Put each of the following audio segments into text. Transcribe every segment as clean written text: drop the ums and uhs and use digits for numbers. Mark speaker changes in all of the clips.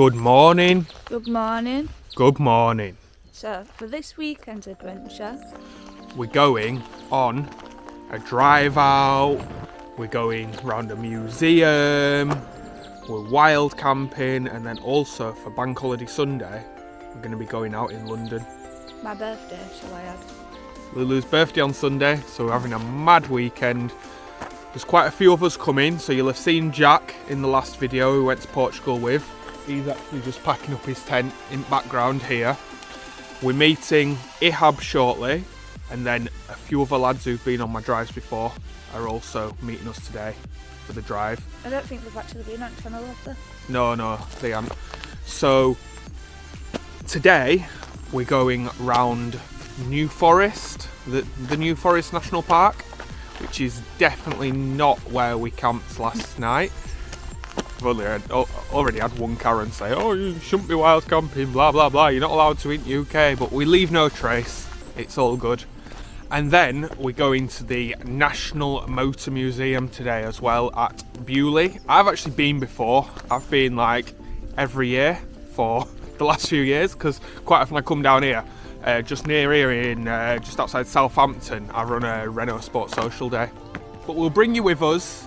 Speaker 1: Good morning.
Speaker 2: Good morning.
Speaker 1: Good morning.
Speaker 2: So, for this weekend's adventure,
Speaker 1: We're going on a drive out. We're going round a museum. We're wild camping, and then also for Bank Holiday Sunday, we're going to be going out in London.
Speaker 2: my birthday, shall I add?
Speaker 1: Lulu's birthday on Sunday, so we're having a mad weekend. There's quite a few of us coming, so you'll have seen Jack in the last video we went to Portugal with. He's actually just packing up his tent in background here. We're meeting Ihab shortly, and then a few other lads who've been on my drives before are also meeting us today for the drive.
Speaker 2: I don't think they've actually been on channel, have they?
Speaker 1: No, they aren't. So today we're going round New Forest, the New Forest National Park, which is definitely not where we camped last night. I've already had one Karen say, "Oh, you shouldn't be wild camping, blah blah blah, you're not allowed to in UK," but we leave no trace, it's all good. And then we're going to the National Motor Museum today as well at Bewley. I've actually been before. I've been like every year for the last few years, because quite often I come down here, just near here in just outside Southampton. I run a Renault Sport Social Day. But we'll bring you with us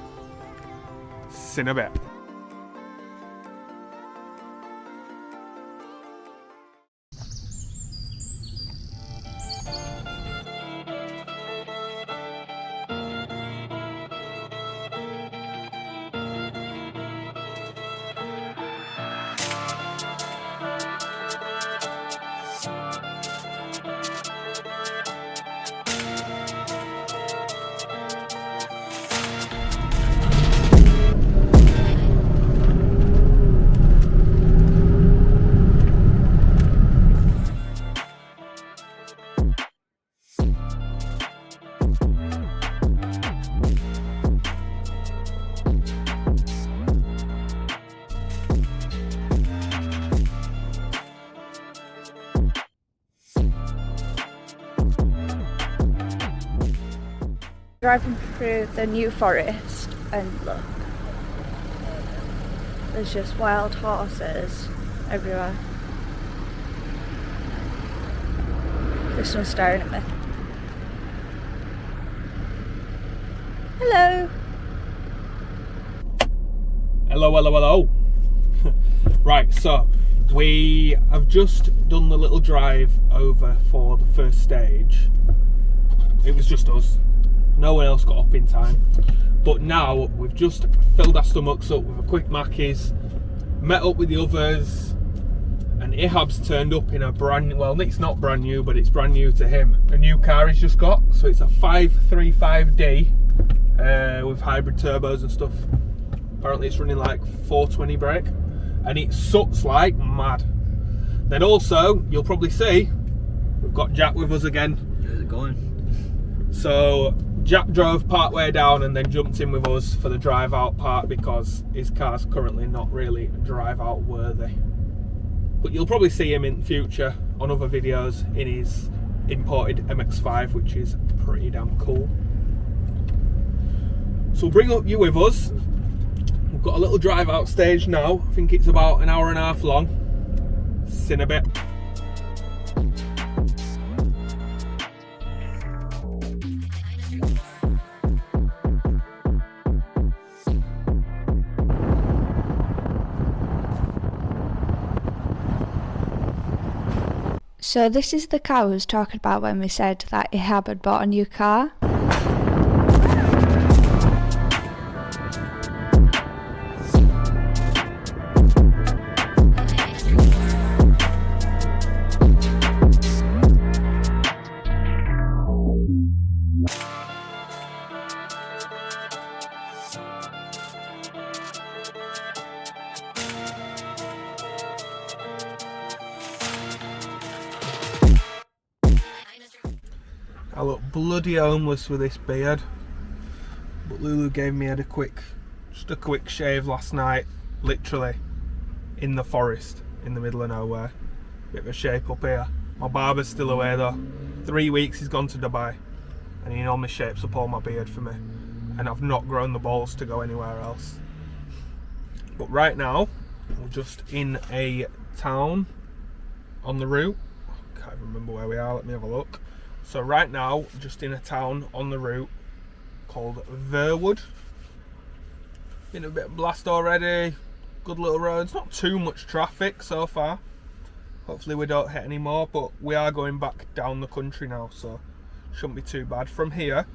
Speaker 1: in a bit.
Speaker 2: Driving through the New Forest, and look, there's just wild horses everywhere. This one's staring at me. Hello.
Speaker 1: Hello. Right, so we have just done the little drive over for the first stage. It was just us. No one else got up in time. But now we've just filled our stomachs up with a quick Mackies, met up with the others, and Ihab's turned up in a brand, well, it's not brand new, but it's brand new to him. A new car he's just got. So it's a 535D with hybrid turbos and stuff. Apparently it's running like 420 brake, and it sucks like mad. Then also, you'll probably see, we've got Jack with us again.
Speaker 3: How's it going?
Speaker 1: So Jack drove part way down and then jumped in with us for the drive out part, because his car's currently not really drive out worthy. But you'll probably see him in the future on other videos in his imported MX-5, which is pretty damn cool. So we'll bring up you with us. We've got a little drive out stage now. I think it's about an hour and a half long. See in a bit.
Speaker 2: So this is the car we was talking about when we said that Ihab had bought a new car.
Speaker 1: I look bloody homeless with this beard, but Lulu gave me just a quick shave last night, literally in the forest, in the middle of nowhere. Bit of a shape up here. My barber's still away though. 3 weeks he's gone to Dubai, and he normally shapes up all my beard for me, and I've not grown the balls to go anywhere else. But right now We're just in a town on the route. Can't remember where we are, let me have a look. So right now, just in a town on the route called Verwood. Been a bit of blast already. Good little roads, not too much traffic so far. Hopefully we don't hit any more, but we are going back down the country now, so shouldn't be too bad. From here,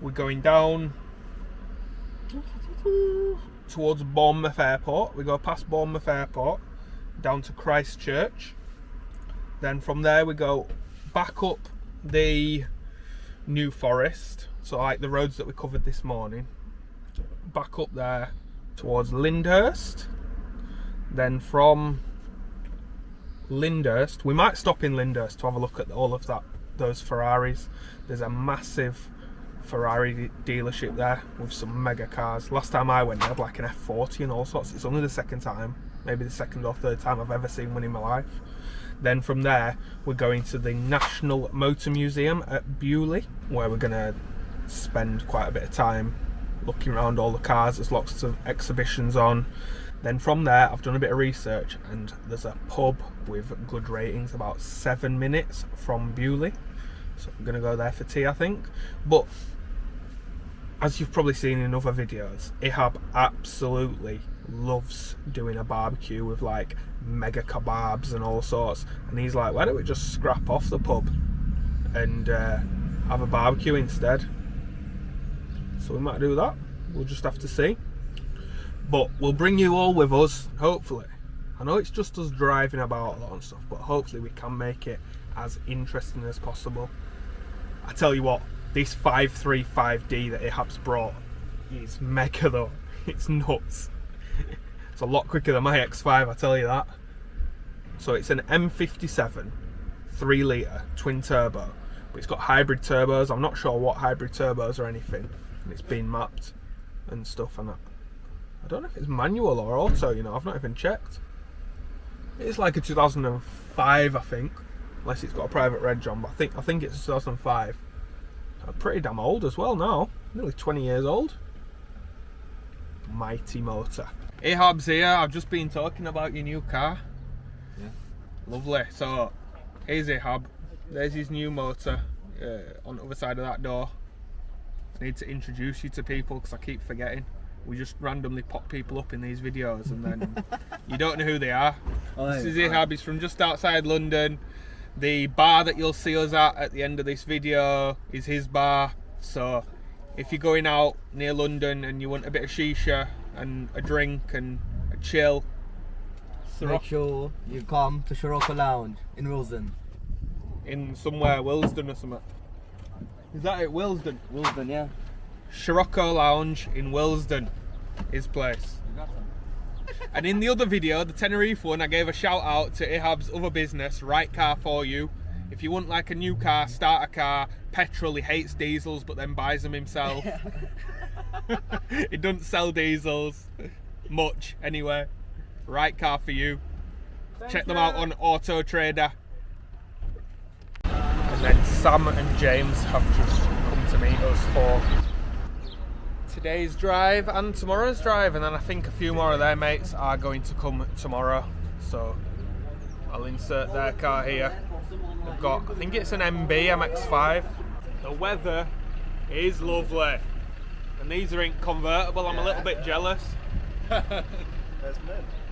Speaker 1: we're going down towards Bournemouth Airport. We go past Bournemouth Airport, down to Christchurch. Then from there we go back up the New Forest, so like the roads that we covered this morning. Back up there towards Lyndhurst. Then from Lyndhurst, we might stop in Lyndhurst to have a look at all of those Ferraris. There's a massive Ferrari dealership there with some mega cars. Last time I went, they had like an F40 and all sorts. It's only the second time, maybe the second or third time I've ever seen one in my life. Then from there, we're going to the National Motor Museum at Bewley, where we're going to spend quite a bit of time looking around all the cars. There's lots of exhibitions on. Then from there, I've done a bit of research, and there's a pub with good ratings about 7 minutes from Bewley. So I'm going to go there for tea, I think. But as you've probably seen in other videos, Ihab absolutely loves doing a barbecue with like mega kebabs and all sorts. And he's like, why don't we just scrap off the pub and have a barbecue instead? So we might do that. We'll just have to see. But we'll bring you all with us, hopefully. I know it's just us driving about a lot and stuff, but hopefully we can make it as interesting as possible. I tell you what, this 535D that Ihab's brought is mega though. It's nuts. It's a lot quicker than my X5, I tell you that. So it's an M57 3 litre twin turbo, but it's got hybrid turbos. I'm not sure what hybrid turbos or anything, and it's been mapped and stuff, and I don't know if it's manual or auto, you know, I've not even checked. It's like a 2005, I think, unless it's got a private reg on, but I think it's 2005. Pretty damn old as well now, nearly 20 years old. Mighty motor. Ihab's here. I've just been talking about your new car.
Speaker 3: Yeah.
Speaker 1: Lovely. So here's Ihab. There's his new motor on the other side of that door. I need to introduce you to people because I keep forgetting. We just randomly pop people up in these videos and then you don't know who they are.
Speaker 3: Oh,
Speaker 1: this is Ihab. He's from just outside London. The bar that you'll see us at the end of this video is his bar. So if you're going out near London and you want a bit of shisha and a drink and a chill,
Speaker 3: make sure you come to Sirocco Lounge in Willesden.
Speaker 1: In somewhere, Willesden or something. Is that it, Willesden?
Speaker 3: Willesden, yeah.
Speaker 1: Sirocco Lounge in Willesden, his place. And in the other video, the Tenerife one, I gave a shout out to Ihab's other business, Right Car For You. If you want like a new car, start a car, petrol, he hates diesels but then buys them himself. He doesn't sell diesels much anyway. Right Car For You. Check them out on Auto Trader. And then Sam and James have just come to meet us for today's drive and tomorrow's drive, and then I think a few more of their mates are going to come tomorrow, so I'll insert their car here. They've got, I think it's an MB MX-5. The weather is lovely, and these are in convertible. I'm a little bit jealous.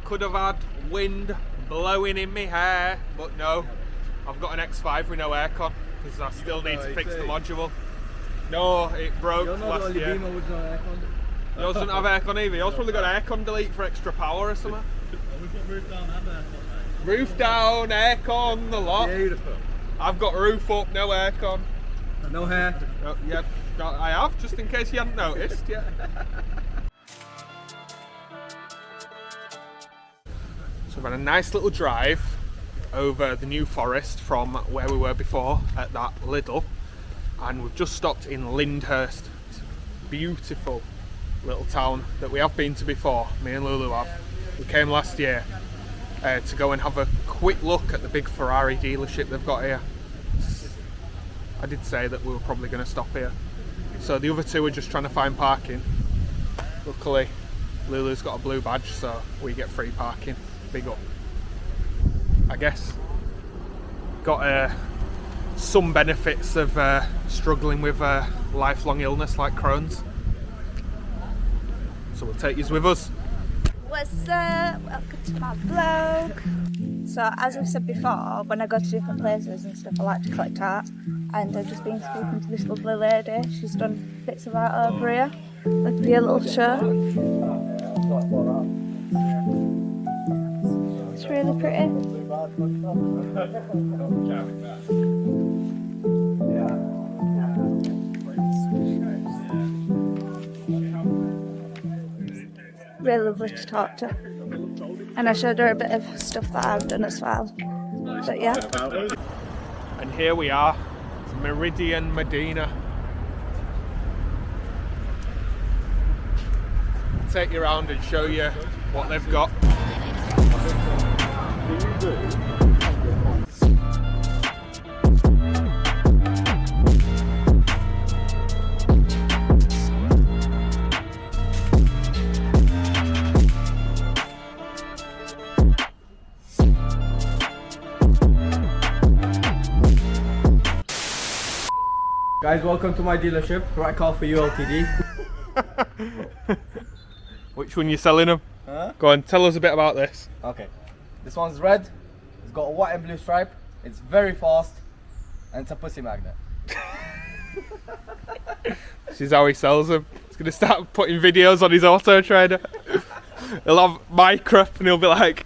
Speaker 1: Could have had wind blowing in my hair, but no, I've got an X5 with no aircon because I still need to fix the module. No, it broke last year. Yours doesn't have aircon either. Yours probably got aircon delete for extra power or something.
Speaker 3: We've got roof down and aircon, mate.
Speaker 1: Roof down, aircon, the lot.
Speaker 3: Beautiful.
Speaker 1: I've got roof up, no aircon.
Speaker 3: No hair.
Speaker 1: Oh, yeah, I have, just in case you hadn't noticed. Yeah. So we've had a nice little drive over the New Forest from where we were before at that Lidl, and we've just stopped in Lyndhurst. It's a beautiful little town that we have been to before, me and Lulu have. We came last year to go and have a quick look at the big Ferrari dealership they've got here. I did say that we were probably going to stop here. So the other two are just trying to find parking. Luckily, Lulu's got a blue badge, so we get free parking. big up. I guess got some benefits of struggling with lifelong illness like Crohn's. So we'll take you with us.
Speaker 2: What's up? Welcome to my vlog. So as I've said before, when I go to different places and stuff, I like to collect art. And I've just been speaking to this lovely lady. She's done bits of art over here. Like be a little show. It's really pretty. Really lovely to talk to. And I showed her a bit of stuff that I've done as well. But yeah.
Speaker 1: And here we are, Meridian Medina. I'll take you around and show you what they've got.
Speaker 3: Guys, welcome to my dealership. Right car for you, LTD.
Speaker 1: Which one you selling them?
Speaker 3: Huh?
Speaker 1: Go on, tell us a bit about this.
Speaker 3: Okay. This one's red. It's got a white and blue stripe. It's very fast. And it's a pussy magnet.
Speaker 1: This is how he sells them. He's going to start putting videos on his auto trader. He'll have Micra and he'll be like,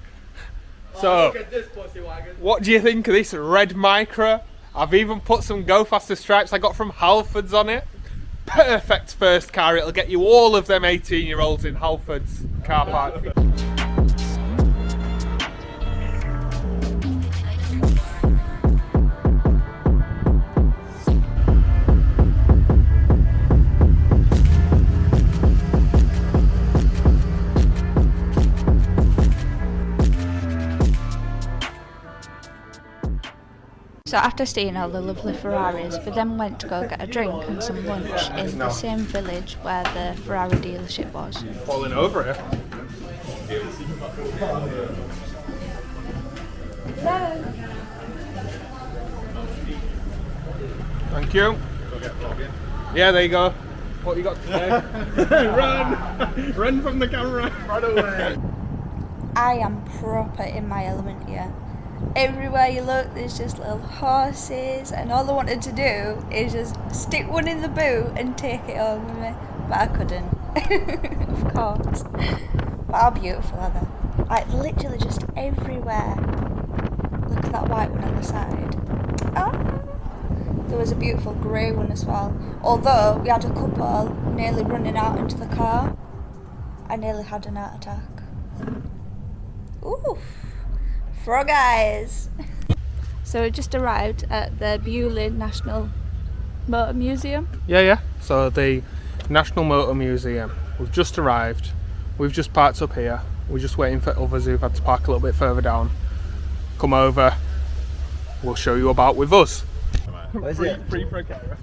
Speaker 1: so,
Speaker 3: look at this pussy wagon.
Speaker 1: What do you think of this red Micra? I've even put some Go Faster stripes I got from Halfords on it. Perfect first car. It'll get you all of them 18-year-olds in Halfords car park.
Speaker 2: So after seeing all the lovely Ferraris, we then went to go get a drink and some lunch in the same village where the Ferrari dealership was.
Speaker 1: Falling over here.
Speaker 2: Hello.
Speaker 1: Thank you. Yeah, there you go. What you got to say? Run! Run from the camera! Run away!
Speaker 2: I am proper in my element here. Everywhere you look, there's just little horses, and all I wanted to do is just stick one in the boot and take it home with me, but I couldn't, of course. But how beautiful are they? Like literally just everywhere. Look at that white one on the side. Ah, there was a beautiful grey one as well. Although we had a couple nearly running out into the car, I nearly had an heart attack. Oof. Frog eyes. So we just arrived at the Bewley National Motor Museum.
Speaker 1: Yeah. So the National Motor Museum. We've just arrived. We've just parked up here. We're just waiting for others who've had to park a little bit further down. Come over. We'll show you about with us.
Speaker 3: What is it?
Speaker 1: Free for a camera.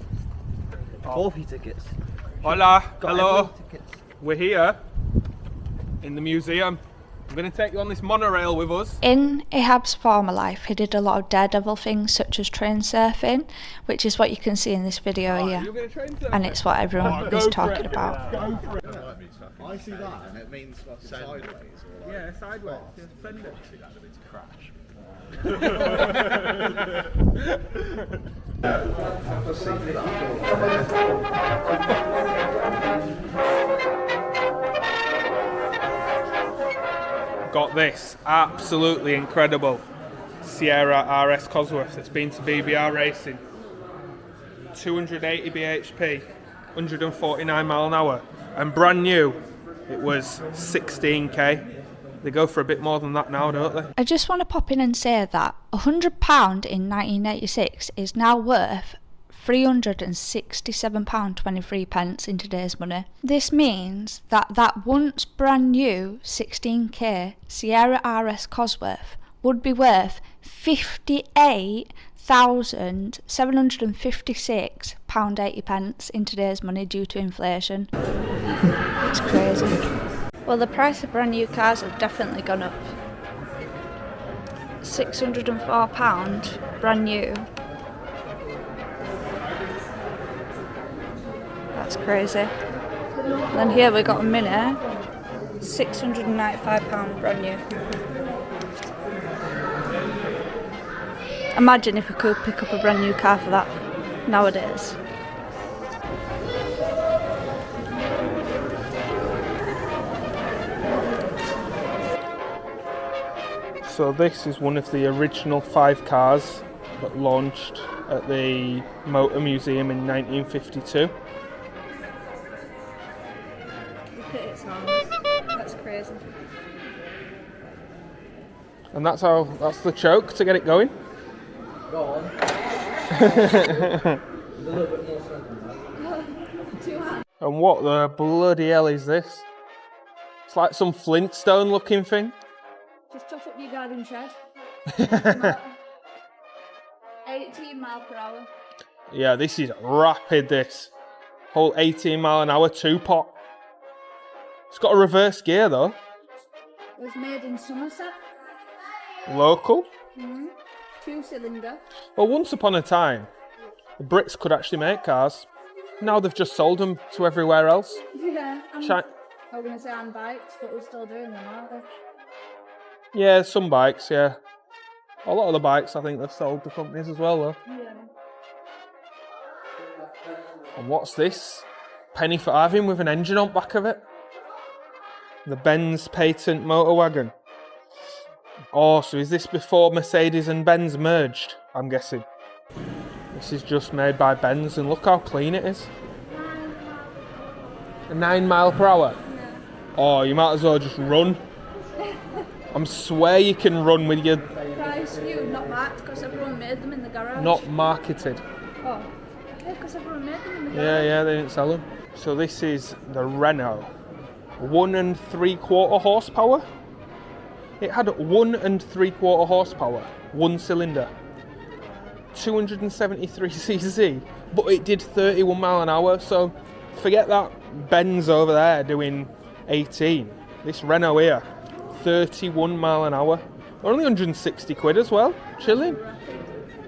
Speaker 3: Coffee tickets.
Speaker 1: Hola. Hello.
Speaker 3: Got tickets.
Speaker 1: We're here in the museum. I'm going to take you on this monorail with us.
Speaker 2: In Ihab's former life, he did a lot of daredevil things such as train surfing, which is what you can see in this video here.
Speaker 1: You're going to train surf?
Speaker 2: And it's what everyone is talking about.
Speaker 1: Go for it.
Speaker 4: I see that, and it means fucking sideways. Or like,
Speaker 1: Yeah, sideways. Yeah, send it.
Speaker 4: see that means crash.
Speaker 1: Got this absolutely incredible Sierra RS Cosworth that's been to BBR racing. 280 bhp, 149 mile an hour, and brand new it was 16k. They go for a bit more than that now, don't they?
Speaker 2: I just want to pop in and say that £100 in 1986 is now worth £367.23 in today's money. This means that once brand new 16k Sierra RS Cosworth would be worth £58,756.80 in today's money due to inflation. It's crazy. Well, the price of brand new cars have definitely gone up. £604, brand new. That's crazy. And then here we got a Mini, £695, brand new. Imagine if we could pick up a brand new car for that nowadays.
Speaker 1: So this is one of the original 5 cars that launched at the Motor Museum in 1952.
Speaker 2: Look at its arms. That's crazy.
Speaker 1: And that's the choke to get it going.
Speaker 3: Go on. There's a little bit more strength than that.
Speaker 1: And what the bloody hell is this? It's like some Flintstone looking thing.
Speaker 2: Just chop up your garden shed. 18 mile per hour.
Speaker 1: Yeah, this is rapid, this. Whole 18 mile an hour 2-pot. It's got a reverse gear though.
Speaker 2: It was made in Somerset.
Speaker 1: Local.
Speaker 2: 2-cylinder.
Speaker 1: Well, once upon a time, the Brits could actually make cars. Now they've just sold them to everywhere else.
Speaker 2: Yeah.
Speaker 1: I'm
Speaker 2: going to say on bikes, but we're still doing them, aren't we?
Speaker 1: Yeah, some bikes, yeah. A lot of the bikes I think they've sold to companies as well though.
Speaker 2: Yeah.
Speaker 1: And what's this? Penny for having with an engine on back of it. The Benz patent motor wagon. Oh, so is this before Mercedes and Benz merged, I'm guessing? This is just made by Benz and look how clean it is. 9 mile per hour?
Speaker 2: Yeah.
Speaker 1: Oh, you might as well just run. I swear you can run with your...
Speaker 2: Price new, not marked, because everyone made them in the garage.
Speaker 1: Not marketed.
Speaker 2: Oh. Yeah, because everyone made them in the garage.
Speaker 1: Yeah, they didn't sell them. So this is the Renault. 1 3/4 horsepower. It had 1 3/4 horsepower, 1 cylinder. 273cc, but it did 31 mile an hour, so forget that Benz over there doing 18. This Renault here, 31 mile an hour. Only 160 quid as well, chilling.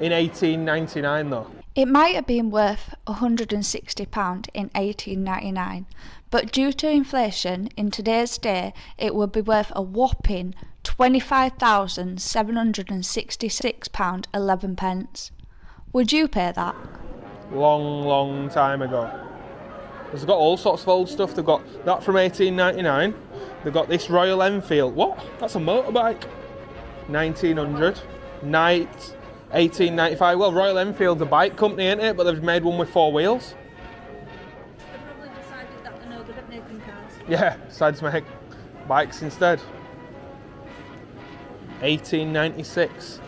Speaker 1: In 1899 though.
Speaker 2: It might have been worth £160 in 1899, but due to inflation in today's day, it would be worth a whopping £25,766.11. Would you pay that?
Speaker 1: Long time ago. They've got all sorts of old stuff. They've got that from 1899. They've got this Royal Enfield. What? That's a motorbike. 1900. Knight. 1895. Well, Royal Enfield's a bike company, isn't it? But they've made one with 4 wheels.
Speaker 2: They probably decided that they're no good at making cars.
Speaker 1: Yeah, decided to make bikes instead. 1896.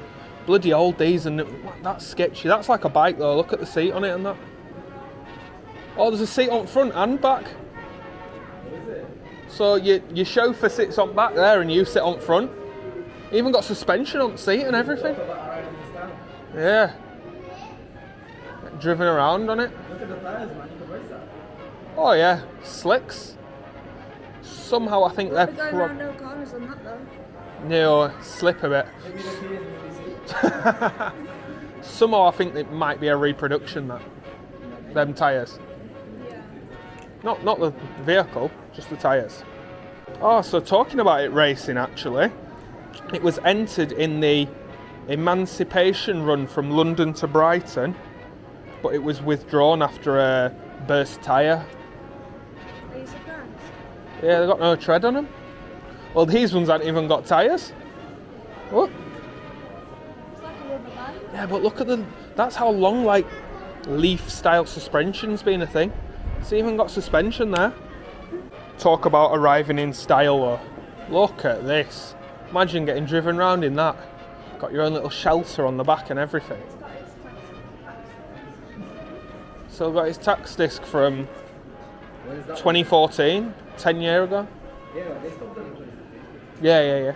Speaker 1: Bloody old days, and that's sketchy. That's like a bike though. Look at the seat on it and that. Oh, there's a seat on front and back. So your chauffeur sits on back there and you sit on front. Even got suspension on the seat and everything. Yeah. Driven around on it.
Speaker 3: Look at the tires, man. You can race that.
Speaker 1: Oh yeah, slicks. Somehow I think they're
Speaker 2: We're going around no corners on that though.
Speaker 1: no slip a bit.
Speaker 3: Maybe the key and maybe see.
Speaker 1: Somehow I think it might be a reproduction that. Them tyres.
Speaker 2: Yeah.
Speaker 1: Not the vehicle, just the tyres. Oh, so talking about it racing actually, it was entered in the Emancipation run from London to Brighton, but it was withdrawn after a burst tyre.
Speaker 2: Are you surprised?
Speaker 1: Yeah, they got no tread on them. Well, these ones haven't even got tyres. What?
Speaker 2: It's like a rubber band.
Speaker 1: Yeah, but look at that's how long like leaf style suspension's been a thing. It's even got suspension there. Talk about arriving in style though. Look at this. Imagine getting driven round in that. Got your own little shelter on the back and everything.
Speaker 2: It's got its tax.
Speaker 1: Still got his tax disc from
Speaker 3: When is that?
Speaker 1: 2014, 10 years ago.
Speaker 3: Yeah, they stopped them in 2015.
Speaker 1: Yeah.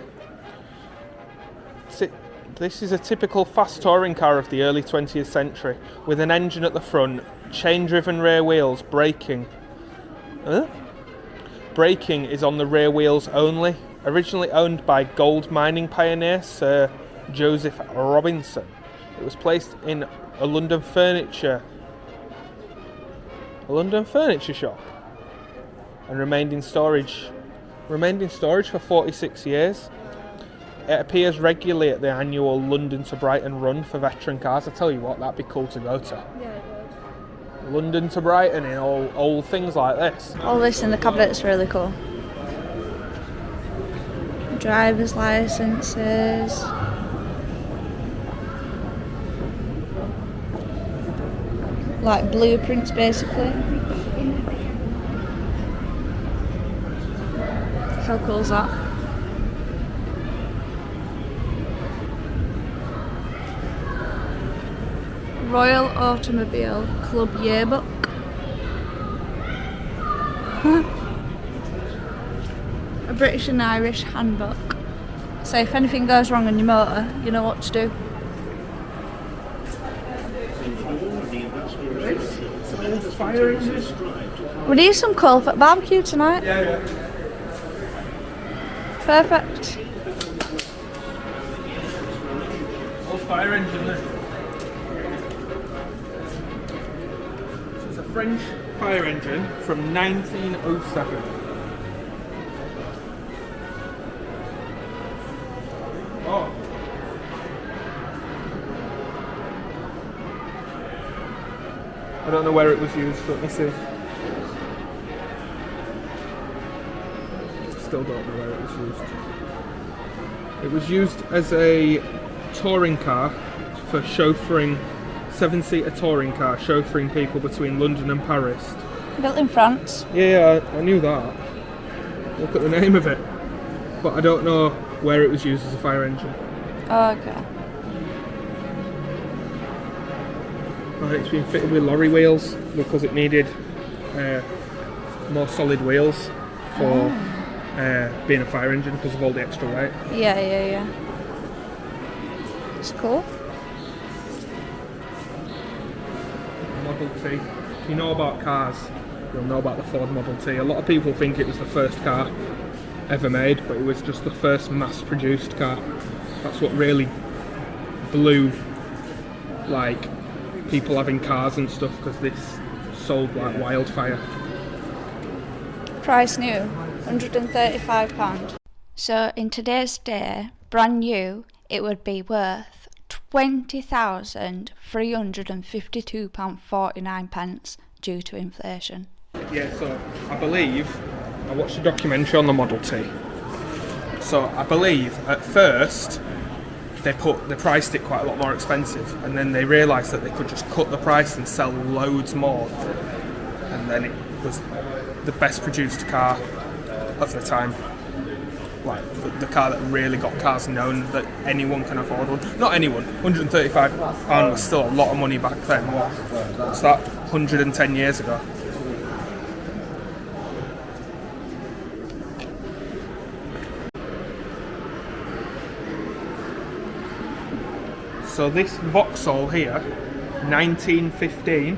Speaker 1: This is a typical fast touring car of the early 20th century, with an engine at the front, chain-driven rear wheels, braking. Braking is on the rear wheels only. Originally owned by gold mining pioneer Sir Joseph Robinson. It was placed in a London furniture shop and remained in storage for 46 years. It appears regularly at the annual London to Brighton run for veteran cars. I tell you what, that'd be cool to go to.
Speaker 2: Yeah, it would.
Speaker 1: London to Brighton in all old things like this.
Speaker 2: All this in the cabinet's really cool. Driver's licenses. Like blueprints, basically. How cool is that? Royal Automobile Club Yearbook. A British and Irish handbook. So if anything goes wrong on your motor, you know what to do.
Speaker 1: Fire engine.
Speaker 2: We need some coal for barbecue tonight.
Speaker 1: Yeah.
Speaker 2: Perfect.
Speaker 1: Old fire engine there. So it's a French fire engine from 1907. Oh. I don't know where it was used, let me see. Still don't know where it was used. It was used as a touring car for chauffeuring, 7-seater touring car, chauffeuring people between London and Paris.
Speaker 2: Built in France.
Speaker 1: Yeah, I knew that. Look at the name of it. But I don't know where it was used as a fire engine.
Speaker 2: Oh, okay.
Speaker 1: It's been fitted with lorry wheels because it needed more solid wheels for being a fire engine because of all the extra weight.
Speaker 2: Yeah. It's cool.
Speaker 1: Model T. If you know about cars, you'll know about the Ford Model T. A lot of people think it was the first car ever made, but it was just the first mass-produced car. That's what really blew, like, people having cars and stuff, because this sold like wildfire.
Speaker 2: Price new, £135. So in today's day, brand new, it would be worth £20,352.49 due to inflation.
Speaker 1: Yeah, so I believe, I watched a documentary on the Model T. So I believe at first they priced it quite a lot more expensive, and then they realised that they could just cut the price and sell loads more, and then it was the best produced car of the time. Like the car that really got cars known that anyone can afford one. Not anyone, £135 was still a lot of money back then. What's that, 110 years ago? So this Vauxhall here, 1915,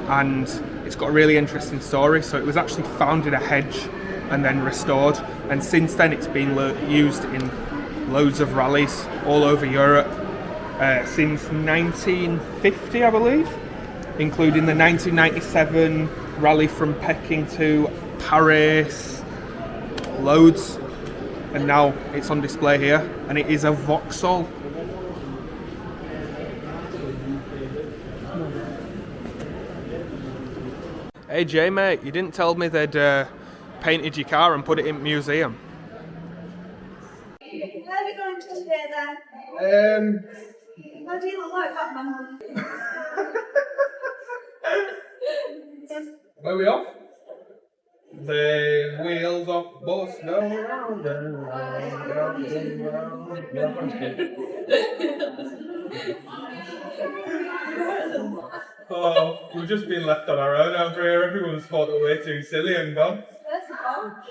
Speaker 1: and it's got a really interesting story. So it was actually found in a hedge and then restored, and since then it's been used in loads of rallies all over Europe since 1950, I believe, including the 1997 rally from Peking to Paris, loads, and now it's on display here, and it is a Vauxhall. Hey Jay, mate, you didn't tell me they'd painted your car and put it in a museum.
Speaker 2: Where are we going to today then? How do you look like that man?
Speaker 1: Where are we off? The wheels of bus go round and round and round. Oh, we've just been left on our own over here. Everyone's thought that we're too silly and gone.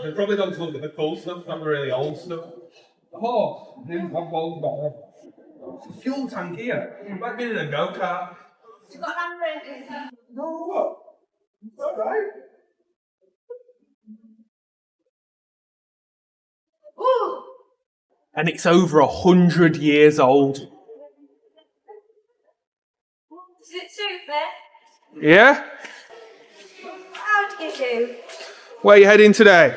Speaker 1: They've probably gone to look at the cool stuff, not the really old stuff. Oh, it's a fuel tank here. It might be in a go-kart.
Speaker 2: You got an handbrake?
Speaker 1: No, what? It's alright.
Speaker 2: Ooh!
Speaker 1: And it's over 100 years old.
Speaker 2: Does it suit me?
Speaker 1: Yeah?
Speaker 2: How do you do?
Speaker 1: Where are you heading today?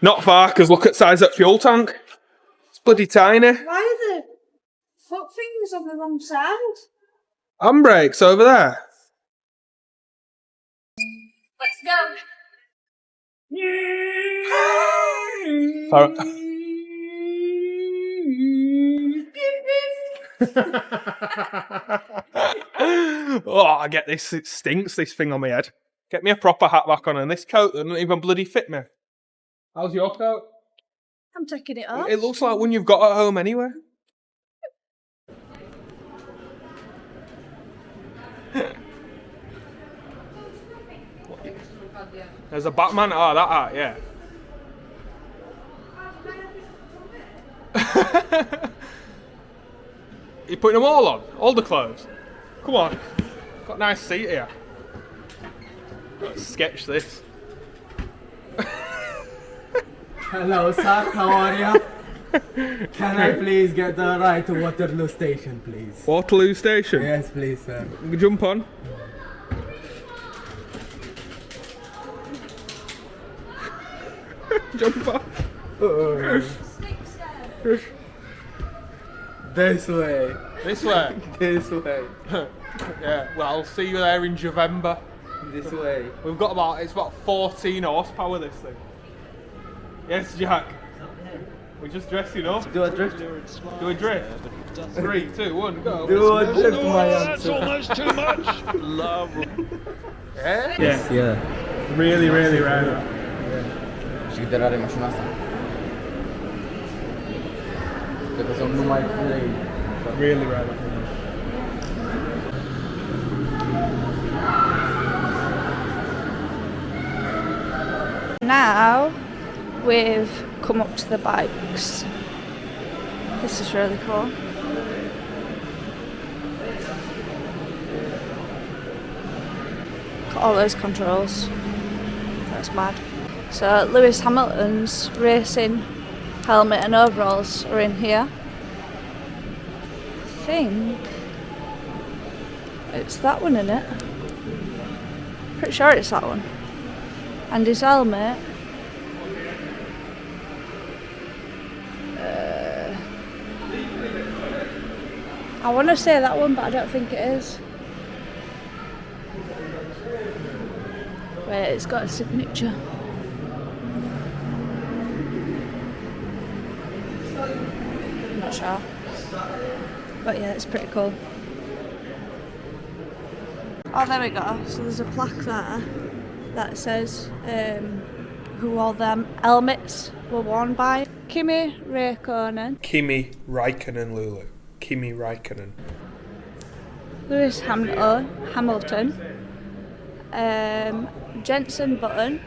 Speaker 1: Not far, because look at the size of that fuel tank. It's bloody tiny.
Speaker 2: Why are the foot fingers on the wrong side?
Speaker 1: Handbrake's over there.
Speaker 2: Let's go.
Speaker 1: Oh, I get this. It stinks, this thing on my head. Get me a proper hat back on, and this coat doesn't even bloody fit me. How's your coat?
Speaker 2: I'm taking it off.
Speaker 1: It looks like one you've got at home anyway. There's a Batman. Oh, that art, yeah. You putting them all on? All the clothes? Come on. Got a nice seat here. Let's sketch this.
Speaker 3: Hello, sir. How are you? Can I please get the ride to Waterloo Station, please?
Speaker 1: Waterloo Station?
Speaker 3: Yes, please, sir.
Speaker 1: Jump on. Jump on.
Speaker 3: This way.
Speaker 1: This way?
Speaker 3: This way.
Speaker 1: Yeah, well, I'll see you there in November.
Speaker 3: This way.
Speaker 1: We've got it's about 14 horsepower, this thing. Yes, Jack. We're just dressing up.
Speaker 3: Do a drift.
Speaker 1: Do a drift. 3, 2, 1, go.
Speaker 3: Do a drift, my
Speaker 5: That's
Speaker 3: answer.
Speaker 5: almost too much. Lovely.
Speaker 1: Yeah?
Speaker 3: Yes, yeah.
Speaker 1: Really, really rare.
Speaker 3: Și câte mașina asta? Cred că sunt numai 3.
Speaker 1: Really rare.
Speaker 2: Now we've come up to the bikes. This is really cool. Got all those controls. That's mad. So Lewis Hamilton's racing helmet and overalls are in here. I think it's that one, isn't it? Pretty sure it's that one. And his helmet. I want to say that one, but I don't think it is. Wait, it's got a signature. I'm not sure. But yeah, it's pretty cool. Oh, there we go. So there's a plaque there that says who all them helmets were worn by. Kimi Räikkönen.
Speaker 1: Kimi Räikkönen, Lulu. Kimi Räikkönen.
Speaker 2: Lewis Hamilton. Jenson Button.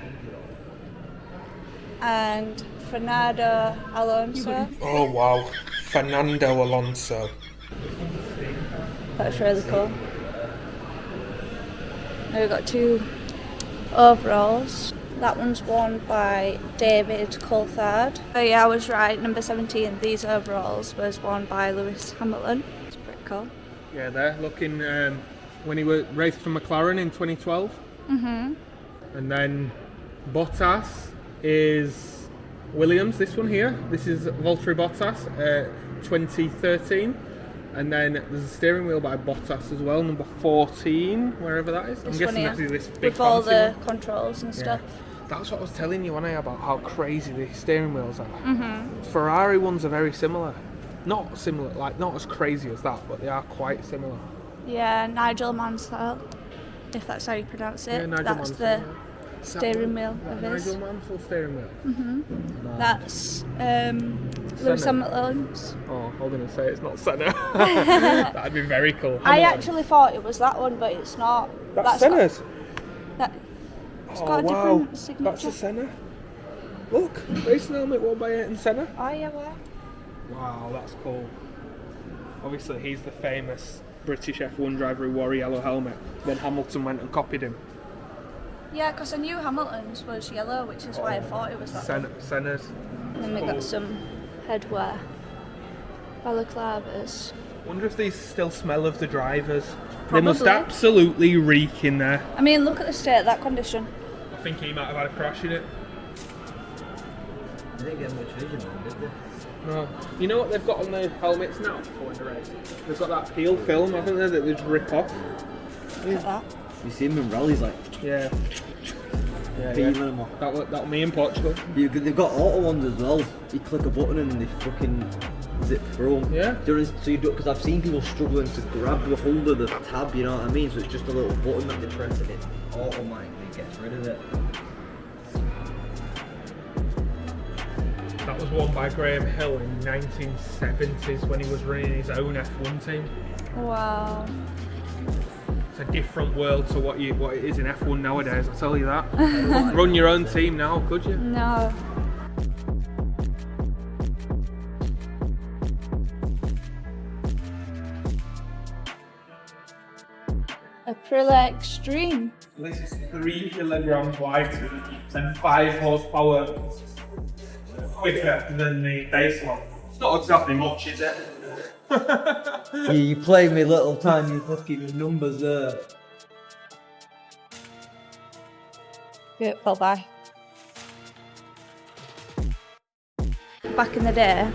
Speaker 2: And Fernando Alonso.
Speaker 1: Oh wow, Fernando Alonso.
Speaker 2: That's really cool. Now we've got 2 overalls. That one's worn by David Coulthard. Oh yeah, I was right, number 17. These overalls was worn by Lewis Hamilton. It's pretty cool.
Speaker 1: Yeah, they're looking when he raced for McLaren in 2012.
Speaker 2: Mhm.
Speaker 1: And then Bottas is Williams, this one here. This is Valtteri Bottas, 2013. And then there's a steering wheel by Bottas as well, number 14, wherever that is. I'm
Speaker 2: This
Speaker 1: guessing
Speaker 2: one
Speaker 1: this is this big
Speaker 2: with all
Speaker 1: fancy
Speaker 2: the
Speaker 1: one.
Speaker 2: controls and stuff.
Speaker 1: That's what I was telling you, wasn't I, about how crazy the steering wheels are. Ferrari ones are very similar. Not similar, like not as crazy as that, but they are quite similar.
Speaker 2: Yeah, Nigel Mansell, if that's how you pronounce it.
Speaker 1: Yeah, Nigel
Speaker 2: That's
Speaker 1: Mansell,
Speaker 2: the
Speaker 1: yeah.
Speaker 2: steering wheel of his.
Speaker 1: Nigel Mansell steering wheel.
Speaker 2: That's Lewis
Speaker 1: Senna.
Speaker 2: Hamilton's.
Speaker 1: Oh, I was going to say it's not Senna. That'd be very cool.
Speaker 2: I
Speaker 1: Hamilton.
Speaker 2: actually thought it was that one, but it's not.
Speaker 1: That's Senna's.
Speaker 2: It's got a different signature.
Speaker 1: That's a Senna. Look, racing helmet worn by Ayrton Senna.
Speaker 2: Oh yeah, wow.
Speaker 1: Wow, that's cool. Obviously, he's the famous British F1 driver who wore a yellow helmet. Then Hamilton went and copied him.
Speaker 2: Yeah, because I knew Hamilton's was yellow, which is why I thought it was that one.
Speaker 1: Senna's.
Speaker 2: And then we got some headwear. Balaclavas.
Speaker 1: Wonder if these still smell of the drivers.
Speaker 2: Probably.
Speaker 1: They must absolutely reek in there.
Speaker 2: I mean, look at the state of that condition.
Speaker 1: I think he might have had a crash in it.
Speaker 3: They didn't get much vision then, did they?
Speaker 1: No. You know what they've got on the helmets now for when they're racing? They've got that peel film, haven't they, that they just rip off?
Speaker 2: Look at that.
Speaker 3: You see them in rallies like
Speaker 1: Yeah. Yeah,
Speaker 3: beaming
Speaker 1: yeah.
Speaker 3: them off.
Speaker 1: That'll me in Portugal.
Speaker 3: They've got auto ones as well. You click a button and they fucking zip through them.
Speaker 1: Yeah.
Speaker 3: Because I've seen people struggling to grab the hold of the tab, you know what I mean? So it's just a little button that they press and it automatically gets rid of it.
Speaker 1: That was won by Graham Hill in the 1970s when he was running his own F1 team.
Speaker 2: Wow.
Speaker 1: It's a different world to what it is in F1 nowadays, I'll tell you that. Run your own team now, could you?
Speaker 2: No. Aprilia Extreme.
Speaker 1: This is 3 kilograms lighter and 5 horsepower quicker than the base one. It's not exactly much, is it?
Speaker 3: You play me little tiny fucking numbers there.
Speaker 2: Beautiful bike. Back in the day,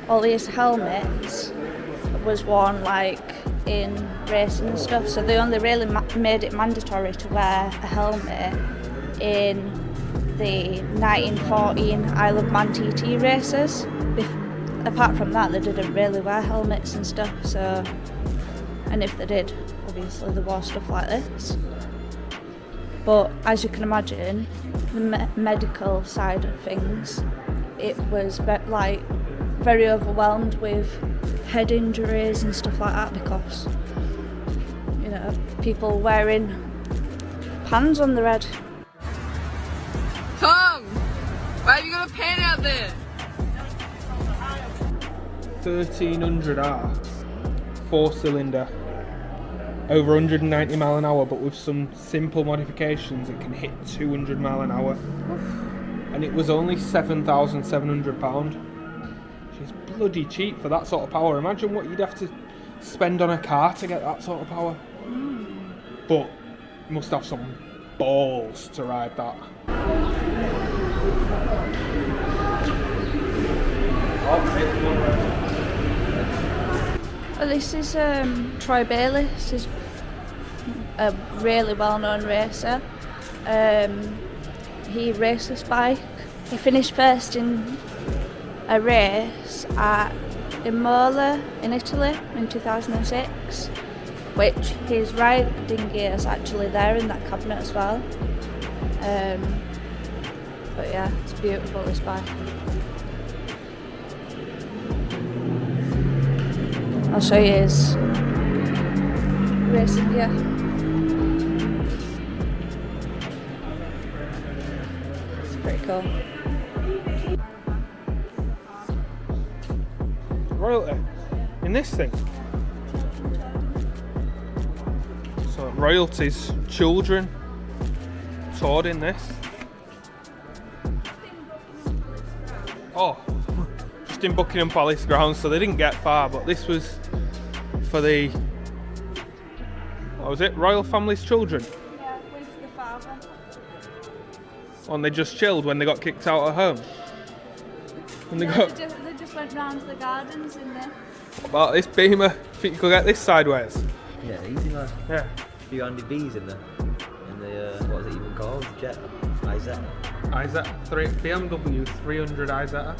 Speaker 2: all these helmets was worn like in racing and stuff, so they only really made it mandatory to wear a helmet in the 1914 Isle of Man TT races. Apart from that, they didn't really wear helmets and stuff, so, and if they did, obviously they wore stuff like this. But as you can imagine, the medical side of things, it was very overwhelmed with head injuries and stuff like that because, you know, people wearing pans on their head.
Speaker 6: Tom, why have you got a pen out there?
Speaker 1: 1300R, 4-cylinder, over 190 mile an hour, but with some simple modifications it can hit 200 mile an hour. And it was only £7,700. Which is bloody cheap for that sort of power. Imagine what you'd have to spend on a car to get that sort of power. But you must have some balls to ride that.
Speaker 2: Well, this is Troy Bailey. This is a really well-known racer. He raced this bike. He finished first in a race at Imola in Italy in 2006, which his riding gear is actually there in that cabinet as well. But yeah, it's beautiful, this bike. I'll show you his racing gear. It's pretty cool.
Speaker 1: Royalty in this thing. So royalty's children toured in this. Oh, just in Buckingham Palace grounds, so they didn't get far, but this was for the, what was it, royal family's children.
Speaker 2: Yeah, with the father.
Speaker 1: And they just chilled when they got kicked out at home. And they got,
Speaker 2: They just went round to the gardens in there.
Speaker 1: well, this Beamer, think you could get this sideways?
Speaker 3: Yeah, easy man.
Speaker 1: Yeah.
Speaker 3: A few Andy B's in there. In the, what is it even called? Jet? Isetta.
Speaker 1: BMW 300 Isetta.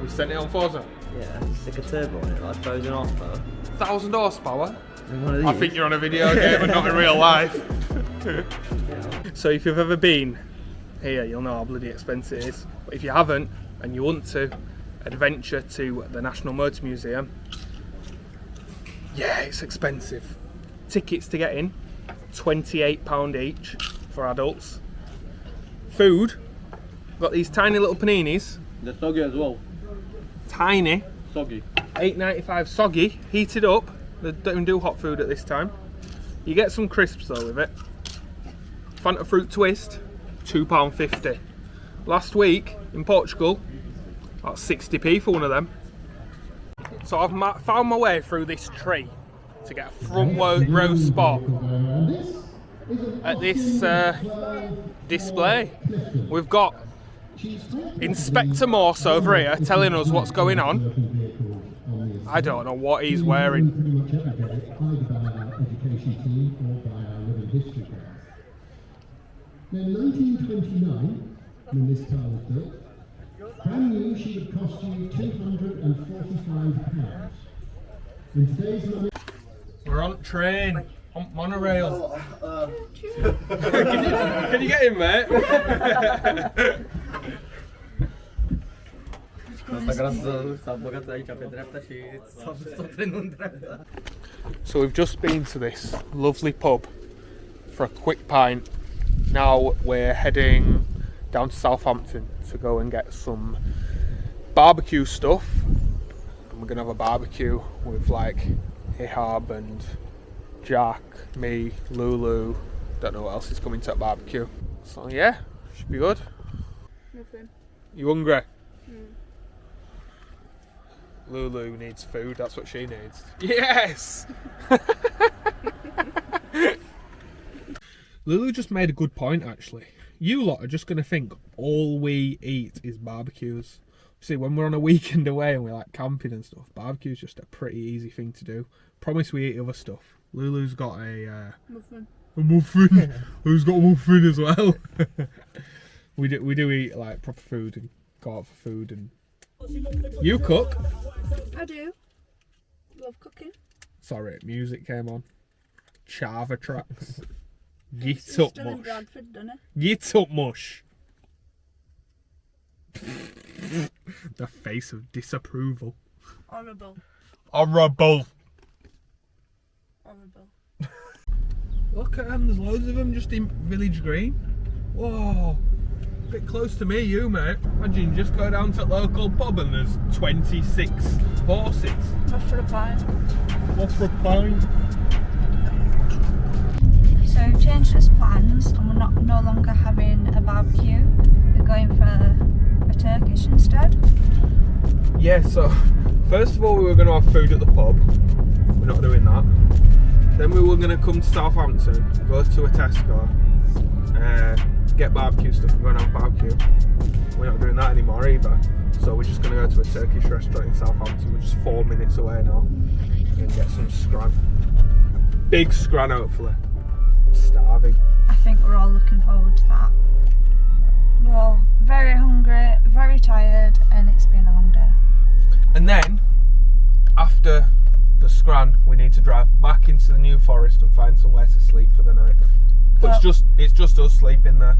Speaker 1: We sent it on Forza.
Speaker 3: Yeah, stick a turbo on it, like 1,000 horsepower.
Speaker 1: 1,000 horsepower.
Speaker 3: In one of these.
Speaker 1: I think you're on a video game and not in real life. So if you've ever been here, you'll know how bloody expensive it is. But if you haven't and you want to adventure to the National Motor Museum, yeah, it's expensive. Tickets to get in, £28 each for adults. Food, got these tiny little paninis.
Speaker 3: They're soggy as well.
Speaker 1: Tiny.
Speaker 3: Soggy.
Speaker 1: $8.95 soggy, heated up. They don't even do hot food at this time. You get some crisps though with it. Fanta fruit twist, £2.50. Last week in Portugal, That's 60p for one of them. So I've found my way through this tree to get a front row spot at this display. We've got Inspector Morse over here telling us what's going on. I don't know what he's wearing.
Speaker 7: In 1929, when this car was built, brand new she would cost you £245. In today's money,
Speaker 1: We're on train, on monorail. Can you get in, mate? So we've just been to this lovely pub for a quick pint. Now we're heading down to Southampton to go and get some barbecue stuff. And we're gonna have a barbecue with like Ihab and Jack, me, Lulu. Don't know what else is coming to that barbecue. So yeah, should be good.
Speaker 2: Nothing.
Speaker 1: You hungry? Lulu needs food, that's what she needs. Yes! Lulu just made a good point actually. You lot are just going to think all we eat is barbecues. See, when we're on a weekend away and we're like camping and stuff, barbecue's just a pretty easy thing to do. Promise we eat other stuff. Lulu's got a
Speaker 2: Muffin.
Speaker 1: A muffin. Who's got a muffin as well? we do eat like proper food and go out for food. And you cook?
Speaker 2: I do. Love cooking.
Speaker 1: Sorry, music came on. Chava tracks. Get
Speaker 2: It's
Speaker 1: up
Speaker 2: still in
Speaker 1: mush.
Speaker 2: Bradford, doesn't it?
Speaker 1: Get up mush. The face of disapproval.
Speaker 2: Horrible.
Speaker 1: Horrible.
Speaker 2: Horrible.
Speaker 1: Look at them, there's loads of them just in Village Green. Whoa. Bit close to me, you mate. Imagine you just go down to the local pub and there's 26 horses.
Speaker 2: What's for a pint?
Speaker 1: What's for a pint?
Speaker 2: So we've changed his plans and we're no longer having a barbecue. We're going for a Turkish instead.
Speaker 1: Yeah, so first of all we were going to have food at the pub. We're not doing that. Then we were going to come to Southampton, go to a Tesco, get barbecue stuff and go and have barbecue. We're not doing that anymore either. So we're just going to go to a Turkish restaurant in Southampton. We're just 4 minutes away now. And get some scran. Big scran hopefully. I'm starving.
Speaker 2: I think we're all looking forward to that. We're all very hungry, very tired, and it's been a long day.
Speaker 1: And then, after the scran, we need to drive back into the New Forest and find somewhere to sleep for the night. But
Speaker 2: Well-
Speaker 1: it's just us sleeping there.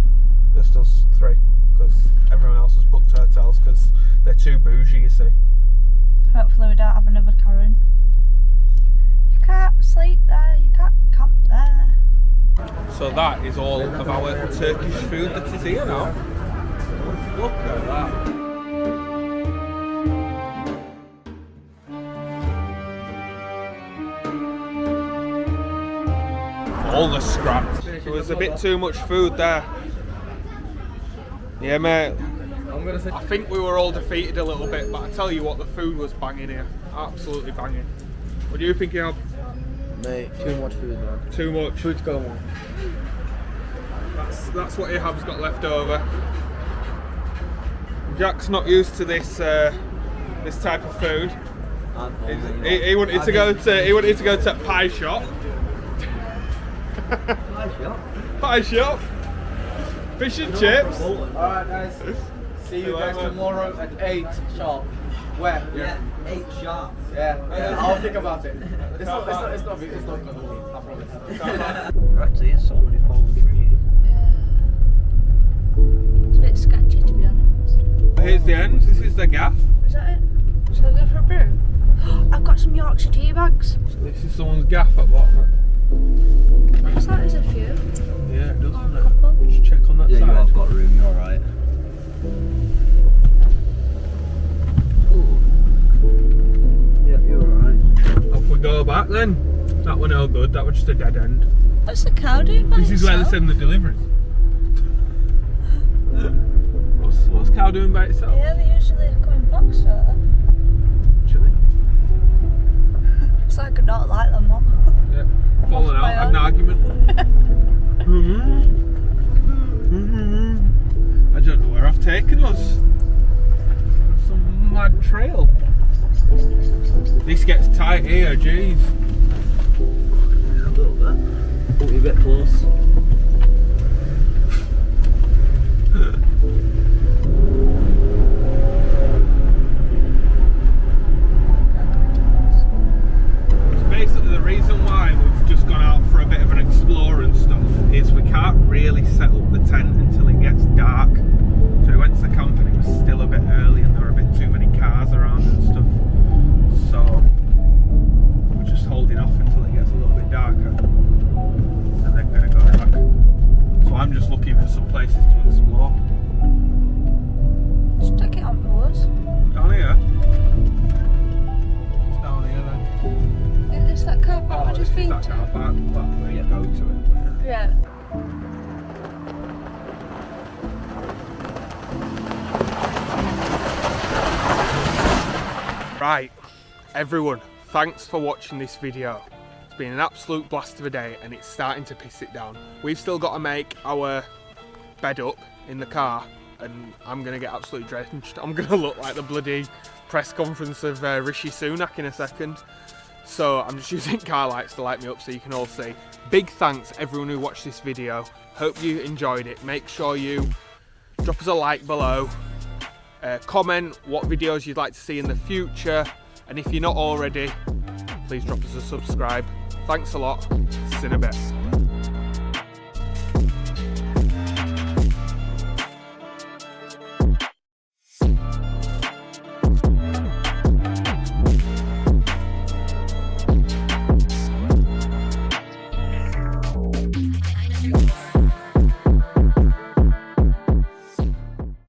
Speaker 1: Just us three. Because everyone else has booked hotels because they're too bougie, you see.
Speaker 2: Hopefully we don't have another Karen. You can't sleep there, you can't camp there.
Speaker 1: So that is all of our Turkish food that is here now. Look at that. All the scraps. There was a bit too much food there. Yeah, mate. I think we were all defeated a little bit, but I tell you what, the food was banging here. Absolutely banging. What do you think, Ihab?
Speaker 3: Mate, too much food, man.
Speaker 1: Too much.
Speaker 3: Food's going on.
Speaker 1: That's what Ihab's got left over. Jack's not used to this this type of food. He wanted to go to a pie shop. Pie shop. Fish and chips.
Speaker 8: Alright guys, see you guys tomorrow at 8 sharp. Where?
Speaker 3: Yeah, 8 sharp.
Speaker 8: Yeah, I'll think about it. It's not gonna be, I promise.
Speaker 3: There actually is so many fallen trees.
Speaker 2: It's a bit sketchy to be honest.
Speaker 1: Here's the end. This is the gaff.
Speaker 2: Is that it? Shall we go for a brew? I've got some Yorkshire tea bags.
Speaker 1: This is someone's gaff at bottom.
Speaker 2: What's that? Is a few?
Speaker 1: Yeah, it does,
Speaker 2: Or
Speaker 1: doesn't
Speaker 2: a couple?
Speaker 1: it? Just check on that
Speaker 3: Yeah,
Speaker 1: side.
Speaker 3: you have got room, you're alright. Yeah, you're alright.
Speaker 1: Off we go back then. That one no good. That was just a dead end.
Speaker 2: What's the cow doing by
Speaker 1: This is where they send the deliveries. What's cow doing by itself?
Speaker 2: Yeah, they usually come in Boxer.
Speaker 1: Chilling.
Speaker 2: It's like I don't like them, Mum.
Speaker 1: Yeah. Falling out, had an argument. I don't know where I've taken us. Some mad trail. This gets tight here, jeez.
Speaker 3: Yeah, a little bit. But we're a bit close.
Speaker 1: Basically the reason why we've just gone out for a bit of an explore and stuff is we can't really set up the tent until it gets dark. So we went to the camp and it was still a bit early and there were a bit too many cars around and stuff. So we're just holding off until it gets a little bit darker and then gonna go back. So I'm just looking for some places to explore.
Speaker 2: Just take it on pause.
Speaker 1: Down here? It's down here then.
Speaker 2: Isn't this that car park I
Speaker 1: This
Speaker 2: just
Speaker 1: is
Speaker 2: been
Speaker 1: that
Speaker 2: to?
Speaker 1: car park, well, where you go to it.
Speaker 2: Yeah.
Speaker 1: Right, everyone, thanks for watching this video. It's been an absolute blast of a day and it's starting to piss it down. We've still got to make our bed up in the car and I'm going to get absolutely drenched. I'm going to look like the bloody press conference of Rishi Sunak in a second. So I'm just using car lights to light me up so you can all see. Big thanks everyone who watched this video. Hope you enjoyed it. Make sure you drop us a like below. Comment what videos you'd like to see in the future, and if you're not already, please drop us a subscribe. Thanks a lot. See you in a bit.